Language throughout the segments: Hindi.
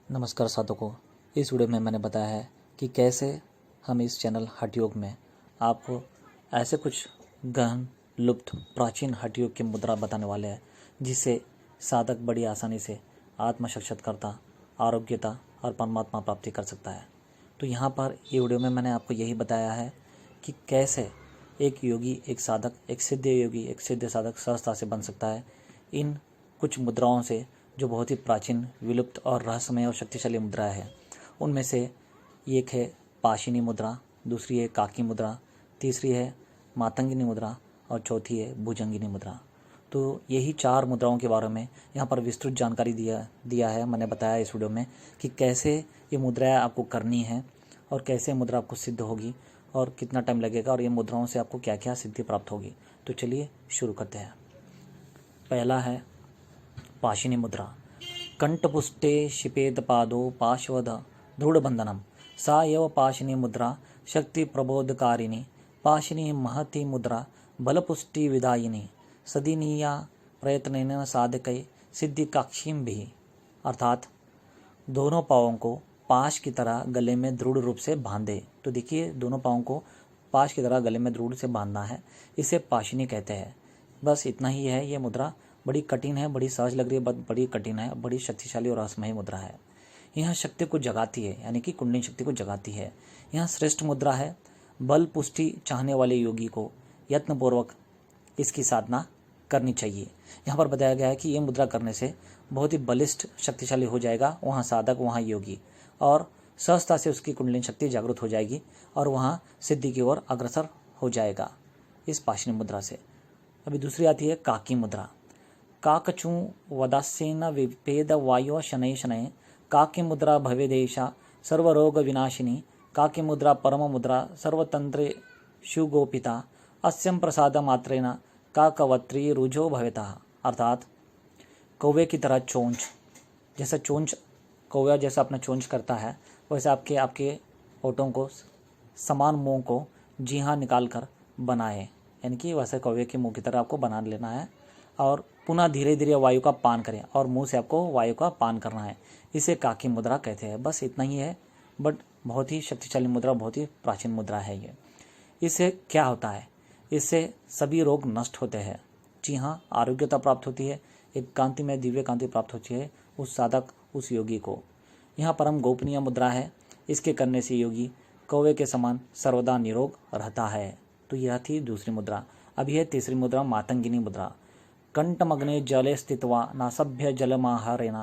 नमस्कार साधकों। इस वीडियो में मैंने बताया है कि कैसे हम इस चैनल हठ योग में आपको ऐसे कुछ गहन लुप्त प्राचीन हठ योग की मुद्रा बताने वाले हैं जिससे साधक बड़ी आसानी से आत्म साक्षात्कारता, आरोग्यता और परमात्मा प्राप्ति कर सकता है। तो यहाँ पर ये वीडियो में मैंने आपको यही बताया है कि कैसे एक योगी, एक साधक, एक सिद्ध योगी, एक सिद्ध साधक सहजता से बन सकता है इन कुछ मुद्राओं से जो बहुत ही प्राचीन, विलुप्त और रहस्यमय और शक्तिशाली मुद्रा है। उनमें से एक है पाशिनी मुद्रा, दूसरी है काकी मुद्रा, तीसरी है मातंगिनी मुद्रा और चौथी है भुजंगिनी मुद्रा। तो यही 4 मुद्राओं के बारे में यहाँ पर विस्तृत जानकारी दिया है। मैंने बताया इस वीडियो में कि कैसे ये मुद्राएं आपको करनी है और कैसे मुद्रा आपको सिद्ध होगी और कितना टाइम लगेगा और ये मुद्राओं से आपको क्या क्या सिद्धि प्राप्त होगी। तो चलिए शुरू करते हैं। पहला है पाशिनी मुद्रा। कंठपुष्टे शिपेत पादो पार्श्वद दृढ़बंधनम सा एव पाशिनी मुद्रा शक्ति प्रबोधकारिणी पाशिनी महती मुद्रा बलपुष्टि विदायिनी सदीनीया प्रयत्नेन साधकै सिद्धिकाक्षीम भी। अर्थात दोनों पाँवों को पाश की तरह गले में दृढ़ रूप से बांधे। तो देखिए, दोनों पाँवों को पाश की तरह गले में दृढ़ से बांधना है, इसे पाशिनी कहते हैं। बस इतना ही है। ये मुद्रा बड़ी कठिन है, बड़ी सहज लग रही है, बड़ी कठिन है, बड़ी शक्तिशाली और रहस्यमयी मुद्रा है। यह शक्ति को जगाती है, यानी कि कुंडलिनी शक्ति को जगाती है। यह श्रेष्ठ मुद्रा है। बल पुष्टि चाहने वाले योगी को यत्नपूर्वक इसकी साधना करनी चाहिए। यहाँ पर बताया गया है कि यह मुद्रा करने से बहुत ही बलिष्ठ, शक्तिशाली हो जाएगा वहाँ साधक, वहाँ योगी, और सहजता से उसकी कुंडलिनी शक्ति जागृत हो जाएगी और वहाँ सिद्धि की ओर अग्रसर हो जाएगा इस पाशिनी मुद्रा से। अभी दूसरी आती है काकी मुद्रा। काकचू वदास्येन विपेद वायो शनै शनै काकी मुद्रा भवेदेशा सर्वरोग विनाशिनी काकी मुद्रा परम मुद्रा सर्वतंत्रे शुगोपिता अस्यम प्रसाद मात्रेन काकवत्री रुजो भवेता। अर्थात कौवे की तरह चोंच, जैसा चोंच कौवा जैसा अपना चोंच करता है वैसे आपके होठों को, समान मुंह को जी हाँ निकाल कर बनाए, यानी कि वैसे कौवे के मुंह की तरह आपको बना लेना है और पुनः धीरे धीरे वायु का पान करें और मुंह से आपको वायु का पान करना है। इसे काकी मुद्रा कहते हैं। बस इतना ही है, बट बहुत ही शक्तिशाली मुद्रा, बहुत ही प्राचीन मुद्रा है ये। इससे क्या होता है? इससे सभी रोग नष्ट होते हैं। जी हाँ, आरोग्यता प्राप्त होती है, एक कांति में दिव्य कांति प्राप्त होती है उस साधक, उस योगी को। यह परम गोपनीय मुद्रा है। इसके करने से योगी कौवे के समान सर्वदा निरोग रहता है। तो यह थी दूसरी मुद्रा। अभी है तीसरी मुद्रा मातंगिनी मुद्रा। कंठमग्ने जले स्थित्वा नासभ्य जलमाहारेण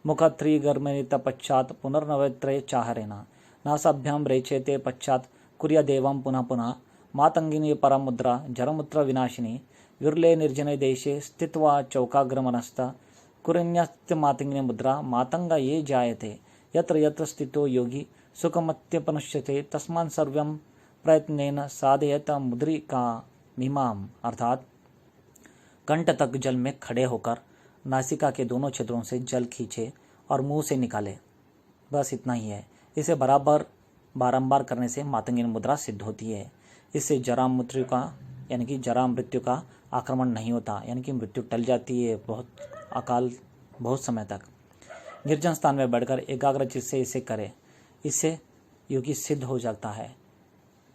मुखत्रिगर्मनित पश्चात पुनर्नवत्रे चाहरेण नासाभ्याम रेचेते पश्चात कुर्यादेवं पुनः पुनः मातंगिनी परम मुद्रा जरमुत्र विनाशिनी विरले निर्जने देशे स्थित्वा चौकाग्रमनस्थ कुरन्यस्थ मातंगिनी मुद्रा मातंगा ये जायते यत्र यत्र स्थितो योगी सुखमत्यपनुष्यते तस्मान् सर्वं प्रयत्नेन साधयत मुद्रिका मीमाम। अर्थात कंठ तक जल में खड़े होकर नासिका के दोनों छिद्रों से जल खींचे और मुंह से निकाले। बस इतना ही है। इसे बारंबार करने से मातंगिनी मुद्रा सिद्ध होती है। इससे जरा मृत्यु का आक्रमण नहीं होता, यानी कि मृत्यु टल जाती है बहुत समय तक। निर्जन स्थान में बैठकर एकाग्र चित्त से इसे करे। इससे योगी सिद्ध हो जाता है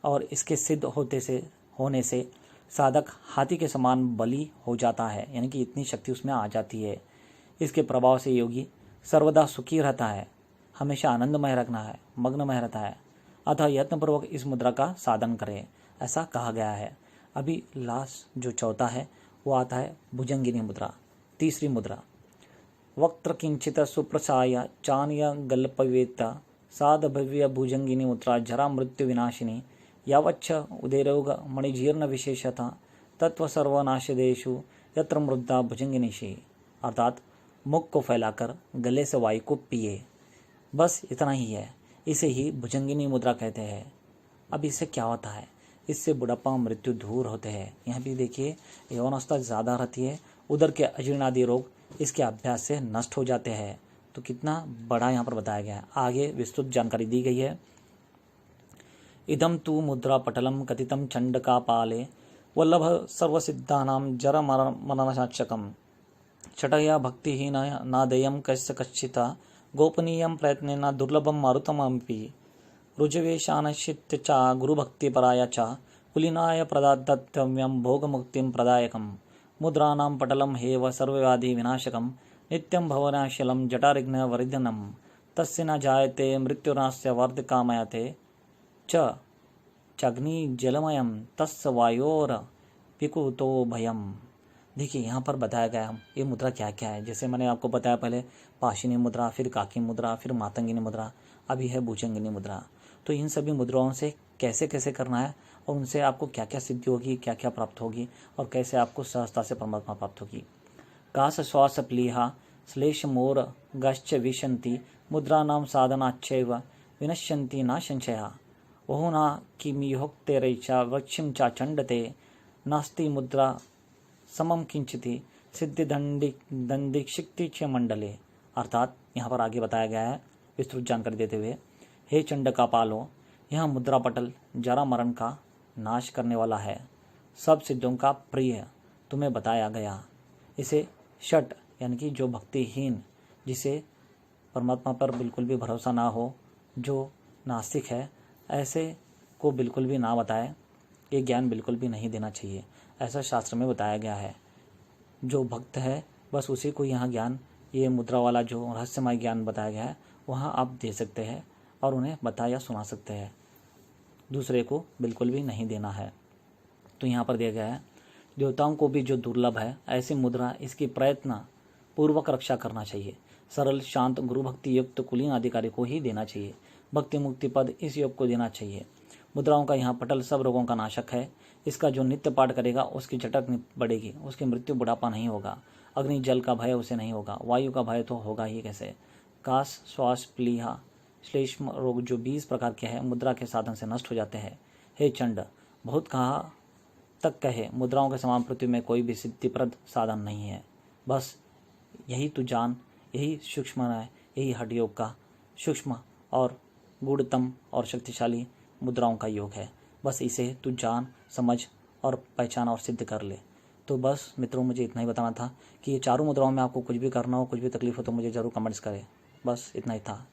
और इसके सिद्ध होने से साधक हाथी के समान बली हो जाता है, यानी कि इतनी शक्ति उसमें आ जाती है। इसके प्रभाव से योगी सर्वदा सुखी रहता है, हमेशा आनंदमय रखना है, मग्नमय रहता है। अतः यत्नपूर्वक इस मुद्रा का साधन करें, ऐसा कहा गया है। अभी लास्ट जो चौथा है वो आता है भुजंगिनी मुद्रा, तीसरी मुद्रा। वक्त्र किंचित सुप्रसाय चान्य गल्पवेत्त साध भव्य भुजंगिनी मुद्रा जरा मृत्यु विनाशिनी यावच्छ उदयरोग मणिजीर्ण विशेषता तत्व सर्वनाशदेशु यत्र मृदा भुजंगिनीशी। अर्थात मुख को फैलाकर गले से वायु को पिए। बस इतना ही है। इसे ही भुजंगिनी मुद्रा कहते हैं। अब इससे क्या होता है? इससे बुढ़ापा, मृत्यु दूर होते हैं। यहाँ भी देखिए, यौनावस्था ज़्यादा रहती है, उदर के अजीर्ण आदि रोग इसके अभ्यास से नष्ट हो जाते हैं। तो कितना बड़ा यहाँ पर बताया गया है। आगे विस्तृत जानकारी दी गई है। इदम तु मुद्रा पटलम कथितम चंडकापाले वल्लभ सर्वसिद्धानां जर मननशाचकम छटया भक्तिहीन नादेयं कस्य कश्चिता गोपनीयं प्रयत्नेन दुर्लभं मारुतमपि रुजवेशानश्चित्त च गुरुभक्तिपराय च कुलीनाय प्रदातव्यं भोगमुक्तिं प्रदायकं मुद्राणां पटलं हेव सर्वव्याधि विनाशकं नित्यं भवनाशलं जटारिघ्नवरिधनं तस्य न जायते मृत्युरास्य वर्धकामयते च चग्निजलमयं तस्य वायोर पिकुतो भयम। देखिए यहाँ पर बताया गया ये मुद्रा क्या क्या है। जैसे मैंने आपको बताया पहले पाशिनी मुद्रा, फिर काकी मुद्रा, फिर मातंगिनी मुद्रा, अभी है भुजंगिनी मुद्रा। तो इन सभी मुद्राओं से कैसे कैसे करना है और उनसे आपको क्या क्या सिद्धि होगी, क्या क्या प्राप्त होगी और कैसे आपको सहजता से परमात्मा प्राप्त होगी। कास श्वास प्लीहा श्लेष मोर गश्च विशन्ति मुद्रानां साधनाच्चैव विनश्यन्ति न संशयः ओहो न किमिहोक्तेरैचा वृक्षिं च चण्डते नास्ति मुद्रा समम किंचिति सिद्धि दंडिक्षिक्ति च मंडले। अर्थात यहाँ पर आगे बताया गया है विस्तृत जानकारी देते हुए, हे चंड का पालो, यह मुद्रा पटल जरा मरण का नाश करने वाला है, सब सिद्धों का प्रिय तुम्हें बताया गया। इसे षट यानी कि जो भक्तिहीन, जिसे परमात्मा पर बिल्कुल भी भरोसा ना हो, जो नास्तिक है, ऐसे को बिल्कुल भी ना बताए। ये ज्ञान बिल्कुल भी नहीं देना चाहिए, ऐसा शास्त्र में बताया गया है। जो भक्त है बस उसी को यहाँ ज्ञान, ये मुद्रा वाला जो रहस्यमय ज्ञान बताया गया है वहाँ आप दे सकते हैं और उन्हें बता या सुना सकते हैं, दूसरे को बिल्कुल भी नहीं देना है। तो यहाँ पर दिया गया है देवताओं को भी जो दुर्लभ है ऐसी मुद्रा, इसकी प्रयत्न पूर्वक रक्षा करना चाहिए। सरल शांत गुरु भक्ति युक्त कुलीन अधिकारी को ही देना चाहिए। भक्ति मुक्ति पद इस योग को देना चाहिए। मुद्राओं का यहाँ पटल सब रोगों का नाशक है। इसका जो नित्य पाठ करेगा उसकी झटक बढ़ेगी, उसकी मृत्यु बुढ़ापा नहीं होगा, अग्नि जल का भय उसे नहीं होगा, वायु का भय तो होगा ही कैसे। काश श्वास प्लीहा श्लेष्म रोग जो 20 प्रकार के हैं मुद्रा के साधन से नष्ट हो जाते हैं। हे चंड, बहुत कहा तक कहे, मुद्राओं के समान पृथ्वी में कोई भी सिद्धिप्रद साधन नहीं है। बस यही तू जान, यही सूक्ष्म है, यही हठ योग का सूक्ष्म और गूढ़तम और शक्तिशाली मुद्राओं का योग है। बस इसे तू जान, समझ और पहचान और सिद्ध कर ले। तो बस मित्रों, मुझे इतना ही बताना था कि ये चारों मुद्राओं में आपको कुछ भी करना हो, कुछ भी तकलीफ हो तो मुझे ज़रूर कमेंट्स करें। बस इतना ही था।